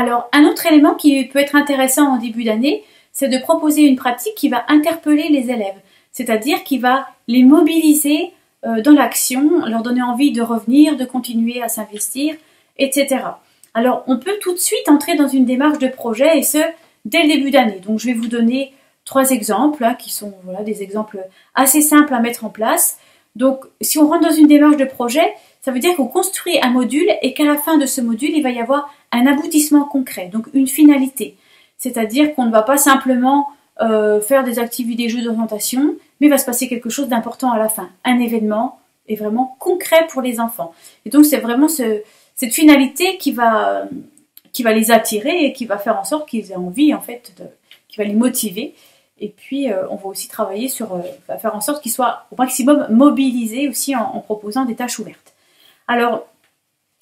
Alors, un autre élément qui peut être intéressant en début d'année, c'est de proposer une pratique qui va interpeller les élèves, c'est-à-dire qui va les mobiliser dans l'action, leur donner envie de revenir, de continuer à s'investir, etc. Alors, on peut tout de suite entrer dans une démarche de projet, et ce, dès le début d'année. Donc, je vais vous donner 3 exemples, qui sont des exemples assez simples à mettre en place. Donc, si on rentre dans une démarche de projet, ça veut dire qu'on construit un module et qu'à la fin de ce module, il va y avoir un aboutissement concret, donc une finalité. C'est-à-dire qu'on ne va pas simplement faire des activités, des jeux d'orientation, mais il va se passer quelque chose d'important à la fin. Un événement est vraiment concret pour les enfants. Et donc, c'est vraiment cette finalité qui va les attirer et qui va faire en sorte qu'ils aient envie, en fait, qui va les motiver. Et puis, on va aussi travailler sur faire en sorte qu'ils soient au maximum mobilisés aussi en proposant des tâches ouvertes. Alors,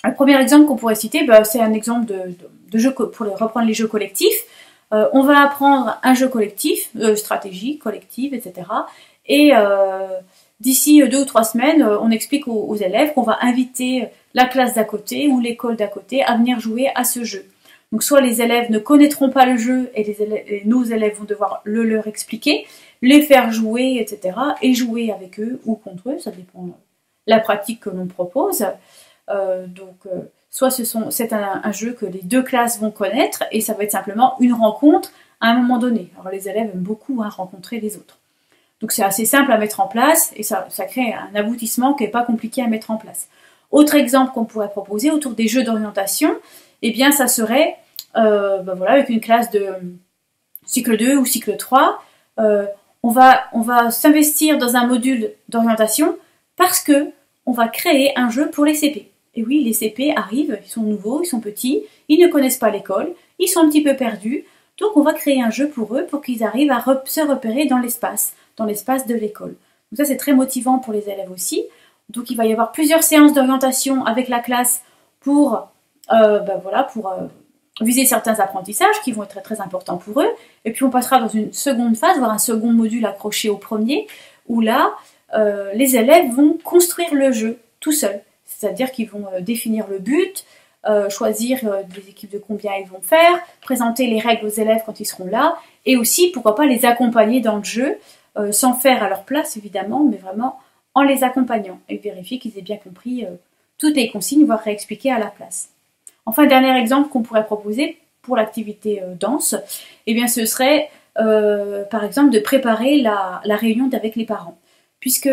le premier exemple qu'on pourrait citer, c'est un exemple de jeu pour reprendre les jeux collectifs. On va apprendre un jeu collectif, stratégie collective, etc. Et d'ici 2 ou 3 semaines, on explique aux élèves qu'on va inviter la classe d'à côté ou l'école d'à côté à venir jouer à ce jeu. Donc soit les élèves ne connaîtront pas le jeu et nos élèves vont devoir le leur expliquer, les faire jouer, etc. et jouer avec eux ou contre eux, ça dépend de la pratique que l'on propose. Soit c'est un jeu que les 2 classes vont connaître et ça va être simplement une rencontre à un moment donné. Alors les élèves aiment beaucoup rencontrer les autres. Donc c'est assez simple à mettre en place et ça crée un aboutissement qui n'est pas compliqué à mettre en place. Autre exemple qu'on pourrait proposer autour des jeux d'orientation, eh bien ça serait avec une classe de cycle 2 ou cycle 3, on va s'investir dans un module d'orientation parce que on va créer un jeu pour les CP. Et oui, les CP arrivent, ils sont nouveaux, ils sont petits, ils ne connaissent pas l'école, ils sont un petit peu perdus, donc on va créer un jeu pour eux pour qu'ils arrivent à se repérer dans l'espace de l'école. Donc ça c'est très motivant pour les élèves aussi. Donc il va y avoir plusieurs séances d'orientation avec la classe pour viser certains apprentissages qui vont être très, très importants pour eux. Et puis on passera dans une seconde phase, voire un second module accroché au premier, où là, les élèves vont construire le jeu tout seuls. C'est-à-dire qu'ils vont définir le but, choisir des équipes de combien ils vont faire, présenter les règles aux élèves quand ils seront là, et aussi, pourquoi pas, les accompagner dans le jeu, sans faire à leur place évidemment, mais vraiment en les accompagnant, et vérifier qu'ils aient bien compris toutes les consignes, voire réexpliquer à la place. Enfin, dernier exemple qu'on pourrait proposer pour l'activité danse, eh bien ce serait par exemple de préparer la réunion avec les parents. Puisque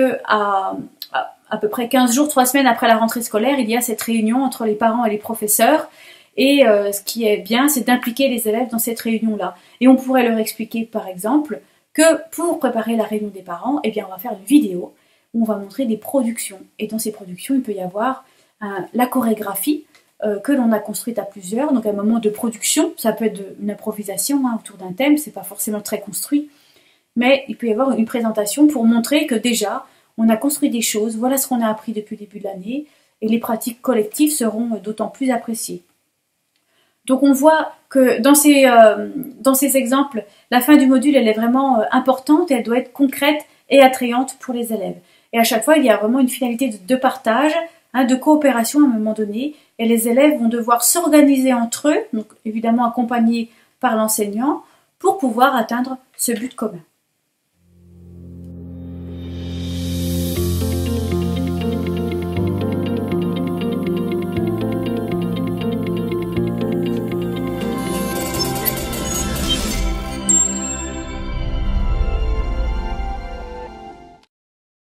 à peu près 15 jours, 3 semaines après la rentrée scolaire, il y a cette réunion entre les parents et les professeurs. Et ce qui est bien, c'est d'impliquer les élèves dans cette réunion-là. Et on pourrait leur expliquer, par exemple, que pour préparer la réunion des parents, eh bien, on va faire une vidéo où on va montrer des productions. Et dans ces productions, il peut y avoir la chorégraphie que l'on a construite à plusieurs. Donc un moment de production, ça peut être une improvisation autour d'un thème, c'est pas forcément très construit. Mais il peut y avoir une présentation pour montrer que déjà, on a construit des choses, voilà ce qu'on a appris depuis le début de l'année, et les pratiques collectives seront d'autant plus appréciées. Donc on voit que dans ces exemples, la fin du module, elle est vraiment importante, elle doit être concrète et attrayante pour les élèves. Et à chaque fois, il y a vraiment une finalité de partage, de coopération à un moment donné, et les élèves vont devoir s'organiser entre eux, donc évidemment accompagnés par l'enseignant, pour pouvoir atteindre ce but commun.